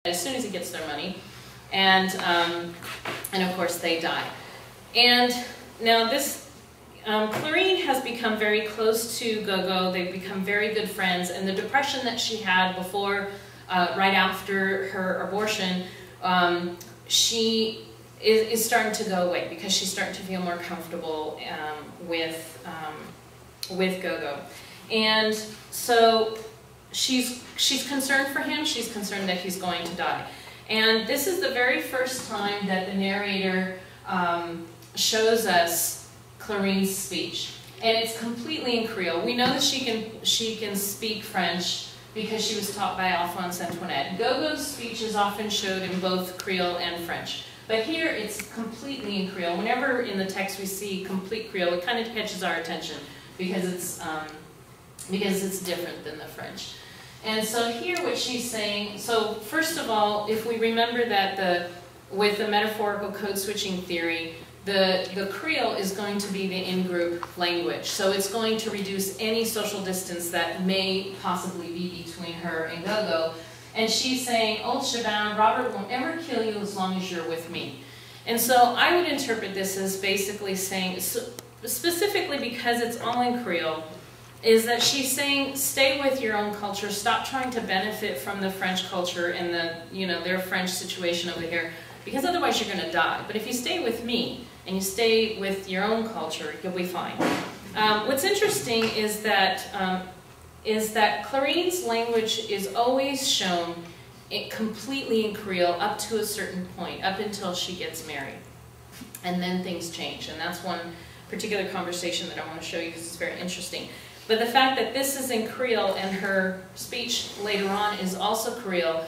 as soon as he gets their money, and of course they die. And now this Clarine has become very close to Gogo. They've become very good friends, and the depression that she had before, right after her abortion, she is starting to go away because she's starting to feel more comfortable with Gogo. And so she's concerned for him. She's concerned that he's going to die. And this is the very first time that the narrator shows us Clarine's speech. And it's completely in Creole. We know that she can speak French because she was taught by Alphonse Antoinette. Gogo's speech is often showed in both Creole and French. But here it's completely in Creole. Whenever in the text we see complete Creole, it kind of catches our attention because it's different than the French. And so here what she's saying, so first of all, if we remember that with the metaphorical code switching theory, the Creole is going to be the in-group language. So it's going to reduce any social distance that may possibly be between her and Gogo. And she's saying, "Old Chaban, Robert won't ever kill you as long as you're with me." And so I would interpret this as basically saying, specifically because it's all in Creole, is that she's saying, stay with your own culture, stop trying to benefit from the French culture and their French situation over here, because otherwise you're going to die. But if you stay with me and you stay with your own culture, you'll be fine. What's interesting is that Clarine's language is always shown completely in Creole up to a certain point, up until she gets married. And then things change. And that's one particular conversation that I want to show you because it's very interesting. But the fact that this is in Creole and her speech later on is also Creole,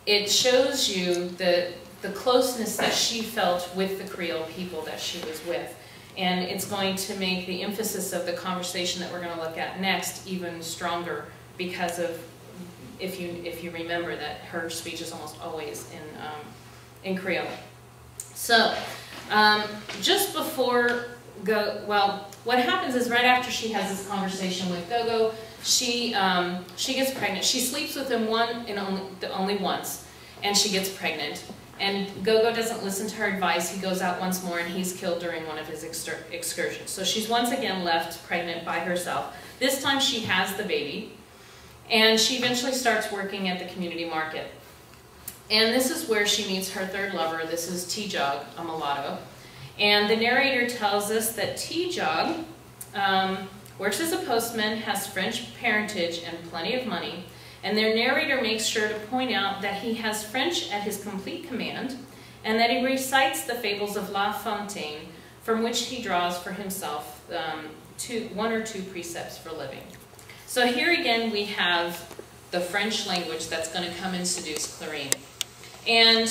it shows you the closeness that she felt with the Creole people that she was with. And it's going to make the emphasis of the conversation that we're going to look at next even stronger because of, if you remember that her speech is almost always in Creole. So, just before what happens is right after she has this conversation with Gogo, she gets pregnant. She sleeps with him only once, and she gets pregnant. And Gogo doesn't listen to her advice. He goes out once more, and he's killed during one of his excursions. So she's once again left pregnant by herself. This time she has the baby, and she eventually starts working at the community market. And this is where she meets her third lover. This is T-Jog, a mulatto. And the narrator tells us that T-Jog works as a postman, has French parentage, and plenty of money. And their narrator makes sure to point out that he has French at his complete command, and that he recites the fables of La Fontaine, from which he draws for himself one or two precepts for living. So here again we have the French language that's going to come and seduce Clarine. And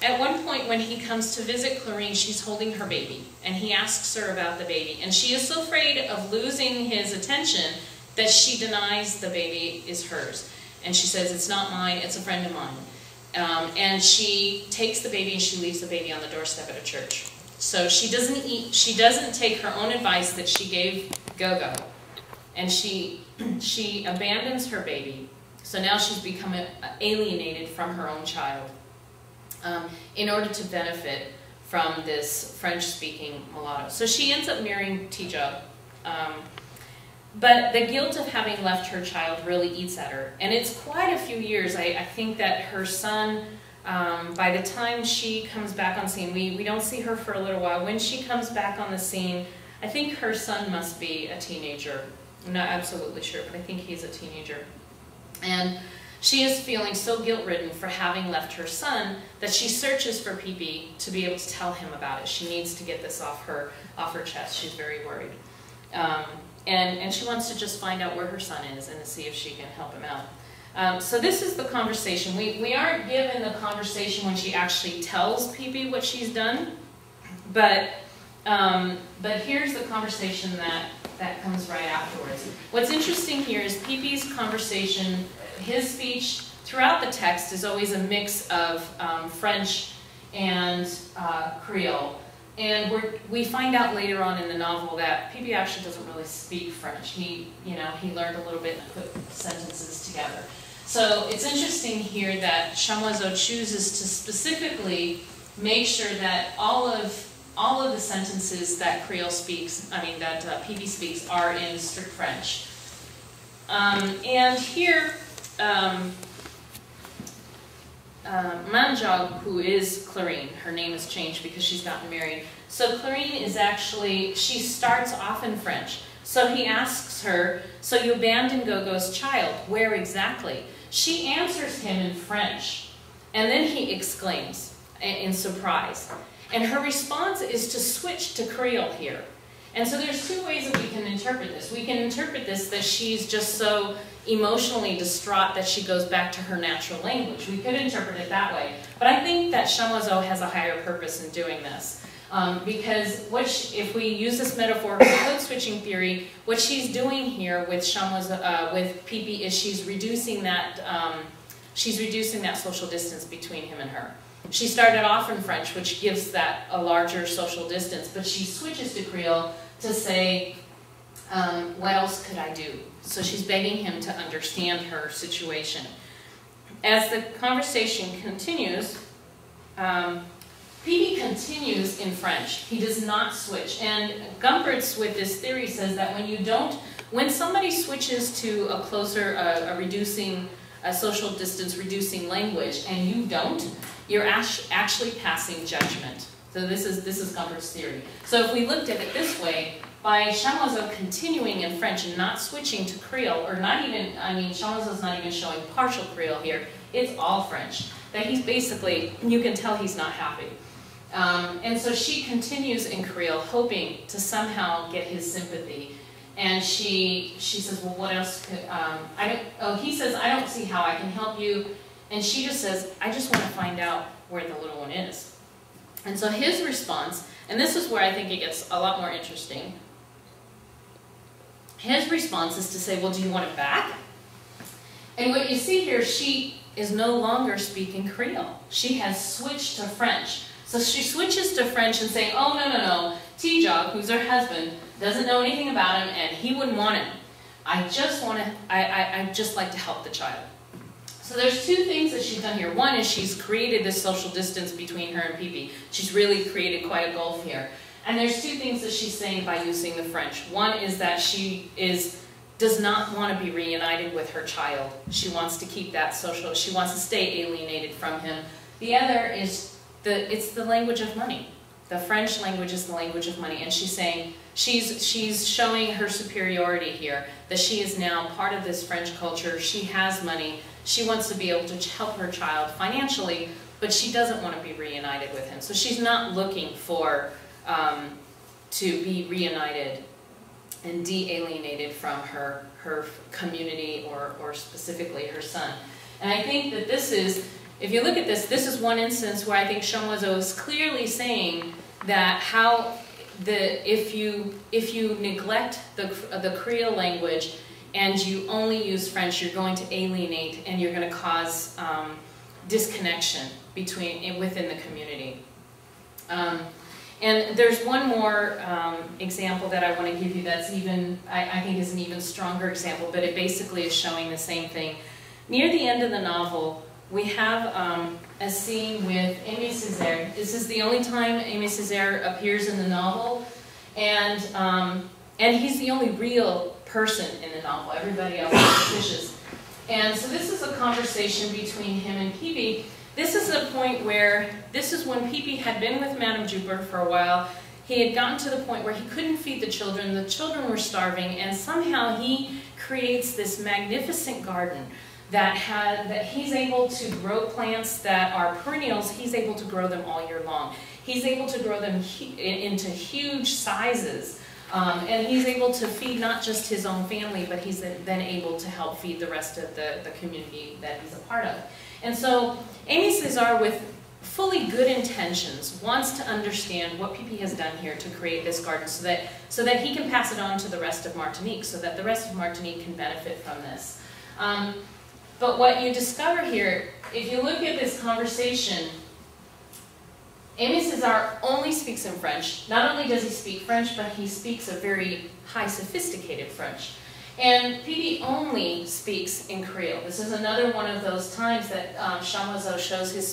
at one point when he comes to visit Clarine, she's holding her baby, and he asks her about the baby. And she is so afraid of losing his attention that she denies the baby is hers. And she says, "It's not mine, it's a friend of mine." And she takes the baby and she leaves the baby on the doorstep at a church. So she doesn't take her own advice that she gave Gogo. And she abandons her baby. So now she's become alienated from her own child in order to benefit from this French-speaking mulatto. So she ends up marrying T-Jog. But the guilt of having left her child really eats at her. And it's quite a few years. I think that her son, by the time she comes back on scene, we don't see her for a little while. When she comes back on the scene, I think her son must be a teenager. I'm not absolutely sure, but I think he's a teenager. And she is feeling so guilt-ridden for having left her son that she searches for Pee-Pee to be able to tell him about it. She needs to get this off her chest. She's very worried. And she wants to just find out where her son is and to see if she can help him out. So this is the conversation. We aren't given the conversation when she actually tells Pee-Pee what she's done, but here's the conversation that comes right afterwards. What's interesting here is Pee-Pee's conversation, his speech throughout the text is always a mix of French and Creole. And we find out later on in the novel that Pee-Pee actually doesn't really speak French. He learned a little bit and put sentences together. So it's interesting here that chamoiseau chooses to specifically make sure that all of the sentences that Creole speaks, that Pepe speaks, are in strict French. And here, Manjog, who is Clarine, her name has changed because she's gotten married. So Clarine is actually, she starts off in French. So he asks her, so you abandoned Gogo's child, where exactly? She answers him in French, and then he exclaims in surprise. And her response is to switch to Creole here. And so there's two ways that we can interpret this. We can interpret this that she's just so emotionally distraught that she goes back to her natural language. We could interpret it that way. But I think that chamoiseau has a higher purpose in doing this. Because if we use this metaphorical code switching theory, what she's doing here with with Pepe is she's reducing that social distance between him and her. She started off in French, which gives that a larger social distance, but she switches to Creole to say, what else could I do? So she's begging him to understand her situation. As the conversation continues, Pepe continues in French. He does not switch. And Gumpertz, with this theory, says that when somebody switches to a closer, a social distance reducing language, and you don't, you're actually passing judgment. So this is Gumpert's theory. So if we looked at it this way, by chamoiseau continuing in French and not switching to Creole, or not even, chamoiseau's not even showing partial Creole here, it's all French. That he's basically, you can tell he's not happy. And so she continues in Creole, hoping to somehow get his sympathy. And she says, well, what else could, he says, I don't see how I can help you. And she just says, I just want to find out where the little one is. And so his response, and this is where I think it gets a lot more interesting. His response is to say, well, do you want it back? And what you see here, she is no longer speaking Creole. She has switched to French. So she switches to French and saying, oh, no, T-Jog, who's her husband, doesn't know anything about him and he wouldn't want him. I'd just like to help the child. So there's two things that she's done here. One is she's created this social distance between her and Pepe. She's really created quite a gulf here. And there's two things that she's saying by using the French. One is that she does not want to be reunited with her child. She wants to keep that she wants to stay alienated from him. The other is it's the language of money. The French language is the language of money. And she's saying, she's showing her superiority here, that she is now part of this French culture. She has money. She wants to be able to help her child financially, but she doesn't want to be reunited with him. So she's not looking for to be reunited and de-alienated from her community or specifically her son. And I think that this is, if you look at this, this is one instance where I think chamoiseau is clearly saying that if you neglect the Creole language and you only use French, you're going to alienate and you're going to cause disconnection within the community. And there's one more example that I want to give you that's I think is an even stronger example, but it basically is showing the same thing. Near the end of the novel, we have a scene with Aime Cesaire. This is the only time Aime Cesaire appears in the novel, and he's the only real person in the novel. Everybody else is fictitious. And so this is a conversation between him and Pepe. This is a point where, this is when Pepe had been with Madame Juper for a while. He had gotten to the point where he couldn't feed the children were starving, and somehow he creates this magnificent garden that he's able to grow plants that are perennials. He's able to grow them all year long. He's able to grow them into huge sizes. And he's able to feed not just his own family, but he's then able to help feed the rest of the community that he's a part of. And so Aime Cesaire, with fully good intentions, wants to understand what Pepe has done here to create this garden so that he can pass it on to the rest of Martinique, so that the rest of Martinique can benefit from this. But what you discover here, if you look at this conversation, Aime Cesaire only speaks in French. Not only does he speak French, but he speaks a very high, sophisticated French. And PD only speaks in Creole. This is another one of those times that chamoiseau shows his